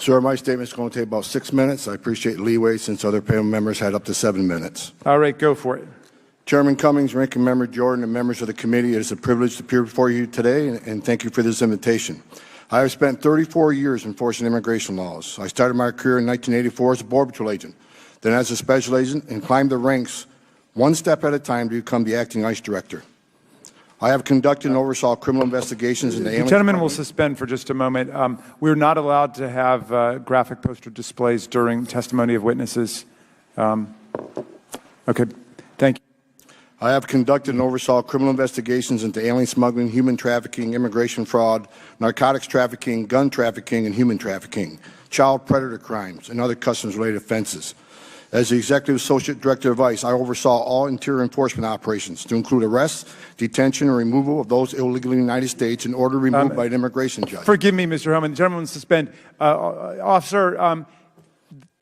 Sir, my statement's going to take about 6 minutes. I appreciate leeway since other panel members had up to 7 minutes. All right, go for it. Chairman Cummings, Ranking Member Jordan, and members of the committee, it is a privilege to appear before you today, and thank you for this invitation. I have spent 34 years enforcing immigration laws. I started my career in 1984 as a Border Patrol agent, then as a special agent, and climbed the ranks one step at a time to become the acting ICE director. I have conducted and oversaw criminal investigations in the alien. The gentleman will suspend for just a moment. We're not allowed to have graphic poster displays during testimony of witnesses. Okay, thank you. I have conducted and oversaw criminal investigations into alien smuggling, human trafficking, immigration fraud, narcotics trafficking, gun trafficking, and human trafficking, child predator crimes, and other customs-related offenses. As the Executive Associate Director of ICE, I oversaw all interior enforcement operations to include arrests, detention, and removal of those illegally in the United States in order removed by an immigration judge. Forgive me, Mr. Homan. The gentleman will suspend. Officer,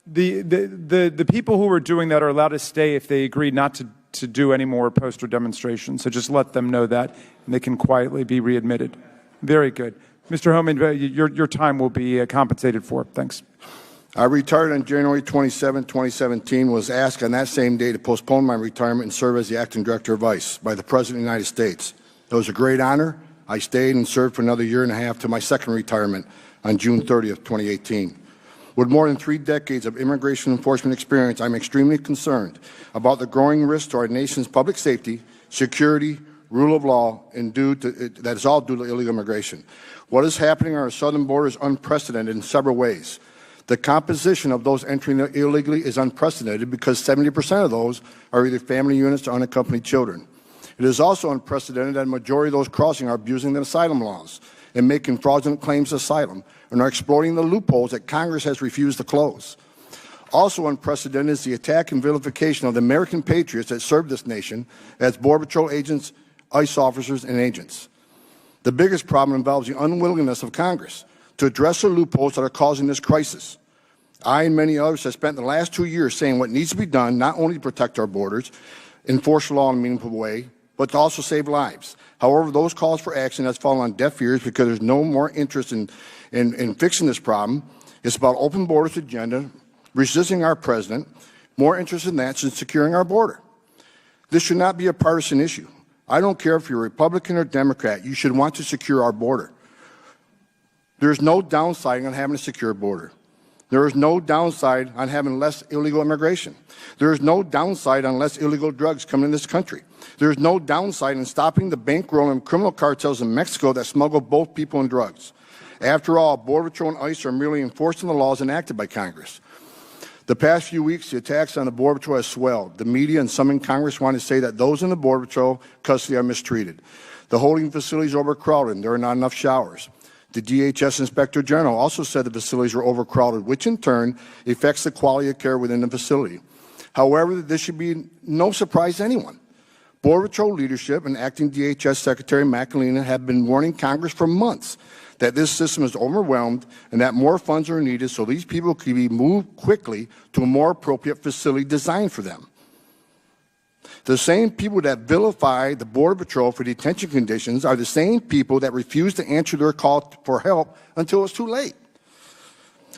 the people who are doing that are allowed to stay if they agree not to do any more poster demonstrations. So just let them know that, and they can quietly be readmitted. Very good. Mr. Homan, your time will be compensated for. Thanks. I retired on January 27, 2017, was asked on that same day to postpone my retirement and serve as the acting director of ICE by the President of the United States. It was a great honor. I stayed and served for another year and a half to my second retirement on June 30, 2018. With more than 3 decades of immigration enforcement experience, I'm extremely concerned about the growing risk to our nation's public safety, security, rule of law, and that is all due to illegal immigration. What is happening on our southern border is unprecedented in several ways. The composition of those entering illegally is unprecedented because 70% of those are either family units or unaccompanied children. It is also unprecedented that a majority of those crossing are abusing the asylum laws and making fraudulent claims of asylum and are exploiting the loopholes that Congress has refused to close. Also unprecedented is the attack and vilification of the American patriots that serve this nation as Border Patrol agents, ICE officers, and agents. The biggest problem involves the unwillingness of Congress to address the loopholes that are causing this crisis. I and many others have spent the last 2 years saying what needs to be done not only to protect our borders, enforce the law in a meaningful way, but to also save lives. However, those calls for action have fallen on deaf ears because there's no more interest in fixing this problem. It's about open borders agenda, resisting our president, more interest in that than securing our border. This should not be a partisan issue. I don't care if you're Republican or Democrat, you should want to secure our border. There's no downside on having a secure border. There is no downside on having less illegal immigration. There is no downside on less illegal drugs coming in this country. There is no downside in stopping the bankrolling criminal cartels in Mexico that smuggle both people and drugs. After all, Border Patrol and ICE are merely enforcing the laws enacted by Congress. The past few weeks, the attacks on the Border Patrol have swelled. The media and some in Congress want to say that those in the Border Patrol custody are mistreated. The holding facilities are overcrowded and there are not enough showers. The DHS Inspector General also said the facilities were overcrowded, which in turn affects the quality of care within the facility. However, this should be no surprise to anyone. Border Patrol leadership and acting DHS Secretary McAleenan have been warning Congress for months that this system is overwhelmed and that more funds are needed so these people can be moved quickly to a more appropriate facility designed for them. The same people that vilify the Border Patrol for detention conditions are the same people that refuse to answer their call for help until it's too late.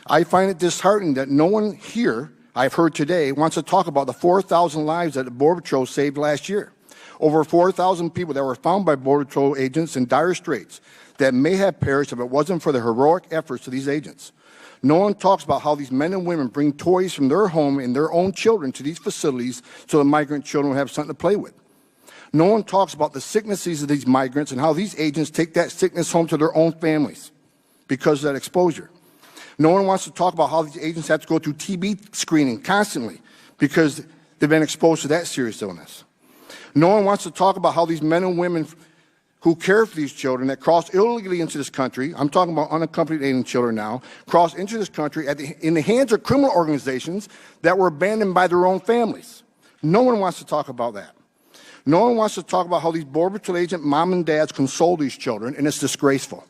I find it disheartening that no one here, I've heard today, wants to talk about the 4,000 lives that the Border Patrol saved last year. Over 4,000 people that were found by Border Patrol agents in dire straits that may have perished if it wasn't for the heroic efforts of these agents. No one talks about how these men and women bring toys from their home and their own children to these facilities so the migrant children will have something to play with. No one talks about the sicknesses of these migrants and how these agents take that sickness home to their own families because of that exposure. No one wants to talk about how these agents have to go through TB screening constantly because they've been exposed to that serious illness. No one wants to talk about how these men and women who care for these children that cross illegally into this country, I'm talking about unaccompanied alien children now, cross into this country in the hands of criminal organizations that were abandoned by their own families. No one wants to talk about that. No one wants to talk about how these Border Patrol agent mom and dads console these children, and it's disgraceful.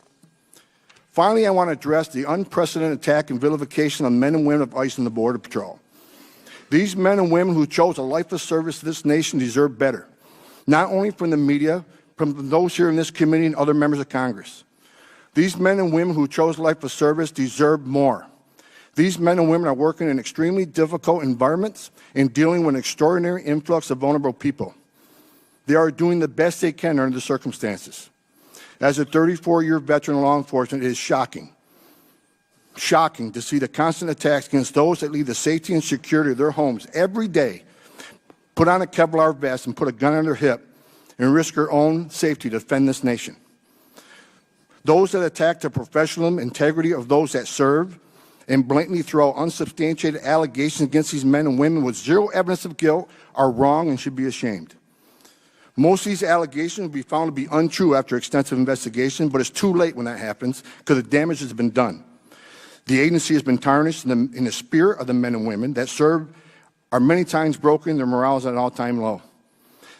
Finally, I want to address the unprecedented attack and vilification of men and women of ICE and the Border Patrol. These men and women who chose a life of service to this nation deserve better, not only from the media, from those here in this committee and other members of Congress. These men and women who chose life of service deserve more. These men and women are working in extremely difficult environments and dealing with an extraordinary influx of vulnerable people. They are doing the best they can under the circumstances. As a 34-year veteran of law enforcement, it is shocking to see the constant attacks against those that leave the safety and security of their homes every day, put on a Kevlar vest and put a gun on their hip and risk their own safety to defend this nation. Those that attack the professional integrity of those that serve and blatantly throw out unsubstantiated allegations against these men and women with zero evidence of guilt are wrong and should be ashamed. Most of these allegations will be found to be untrue after extensive investigation, but it's too late when that happens because the damage has been done. The agency has been tarnished in the spirit of the men and women that serve are many times broken, their morale is at an all-time low.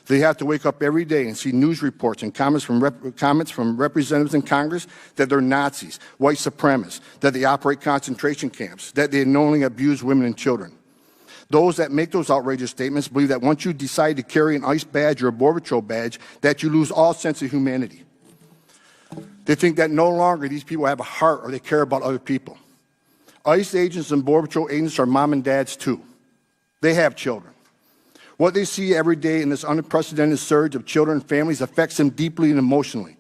They have to wake up every day and see news reports and comments from representatives in Congress that they're Nazis, white supremacists, that they operate concentration camps, that they knowingly abuse women and children. Those that make those outrageous statements believe that once you decide to carry an ICE badge or a Border Patrol badge, that you lose all sense of humanity. They think that no longer these people have a heart or they care about other people. ICE agents and Border Patrol agents are mom and dads too. They have children. What they see every day in this unprecedented surge of children and families affects them deeply and emotionally.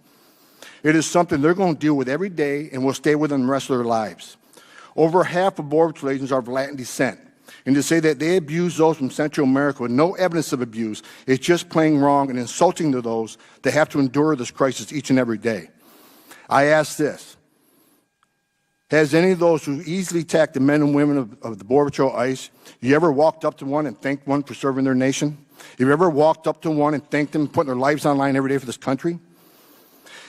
It is something they're going to deal with every day and will stay with them the rest of their lives. Over half of Border Patrol agents are of Latin descent, and to say that they abuse those from Central America with no evidence of abuse is just plain wrong and insulting to those that have to endure this crisis each and every day. I ask this. Has any of those who easily attack the men and women of the Border Patrol ICE, you ever walked up to one and thanked one for serving their nation? Have you ever walked up to one and thanked them for putting their lives on the line every day for this country?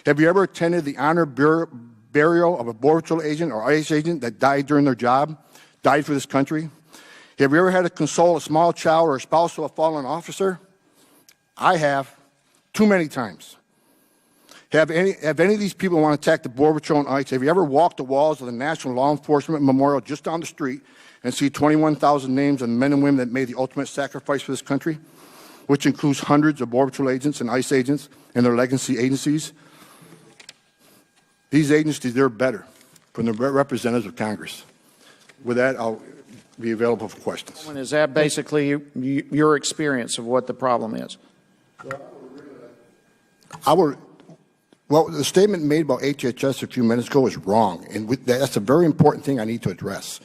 Have you ever attended the honor burial of a Border Patrol agent or ICE agent that died during their job, died for this country? Have you ever had to console a small child or a spouse of a fallen officer? I have, too many times. Have any of these people want to attack the Border Patrol and ICE? Have you ever walked the walls of the National Law Enforcement Memorial just down the street and see 21,000 names of men and women that made the ultimate sacrifice for this country, which includes hundreds of Border Patrol agents and ICE agents and their legacy agencies? These agencies deserve better from the representatives of Congress. With that, I'll be available for questions. Is that basically your experience of what the problem is? Well, the statement made about HHS a few minutes ago is wrong, and that's a very important thing I need to address.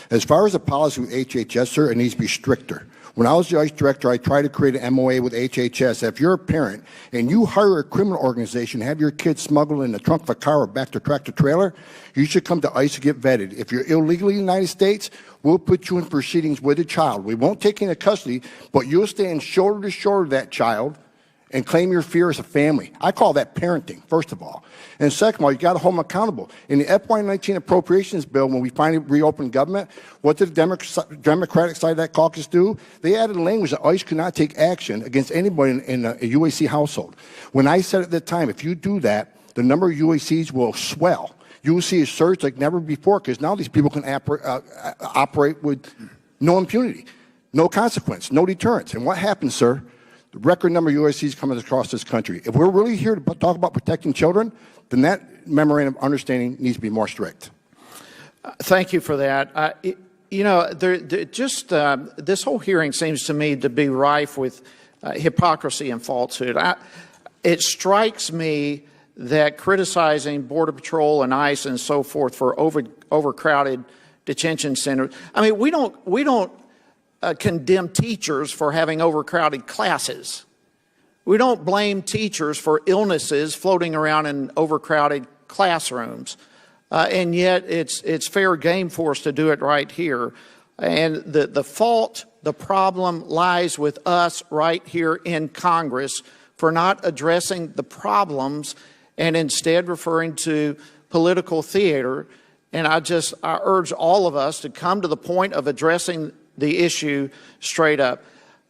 As far as the policy with HHS, sir, it needs to be stricter. When I was the ICE director, I tried to create an MOA with HHS. If you're a parent and you hire a criminal organization to have your kids smuggled in the trunk of a car or back to tractor trailer, you should come to ICE to get vetted. If you're illegally in the United States, we'll put you in proceedings with a child. We won't take you into custody, but you'll stand shoulder to shoulder with that child and claim your fear as a family. I call that parenting, first of all. And second of all, you got to hold them accountable. In the FY19 appropriations bill, when we finally reopened government, what did the Democratic side of that caucus do? They added language that ICE could not take action against anybody in a UAC household. When I said at the time, if you do that, the number of UACs will swell. You will see a surge like never before because now these people can operate with no impunity, no consequence, no deterrence. And what happens, sir? The record number of UACs coming across this country. If we're really here to talk about protecting children, then that memorandum of understanding needs to be more strict. Thank you for that. This whole hearing seems to me to be rife with hypocrisy and falsehood. It strikes me that criticizing Border Patrol and ICE and so forth for overcrowded detention centers. I mean, we don't condemn teachers for having overcrowded classes. We don't blame teachers for illnesses floating around in overcrowded classrooms. And yet it's fair game for us to do it right here. And the fault, the problem lies with us right here in Congress for not addressing the problems and instead referring to political theater. And I urge all of us to come to the point of addressing the issue straight up.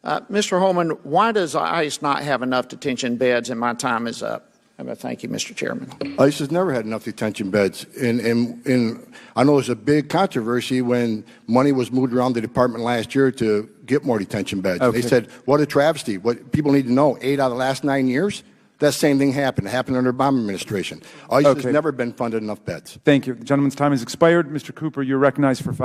Mr. Homan, why does ICE not have enough detention beds? And my time is up. Thank you, Mr. Chairman. ICE has never had enough detention beds. And I know there's a big controversy when money was moved around the department last year to get more detention beds. Okay. They said, what a travesty. What people need to know, 8 out of the last 9 years, that same thing happened. It happened under the Obama administration. ICE has never been funded enough beds. Thank you. The gentleman's time has expired. Mr. Cooper, you're recognized for 5 minutes.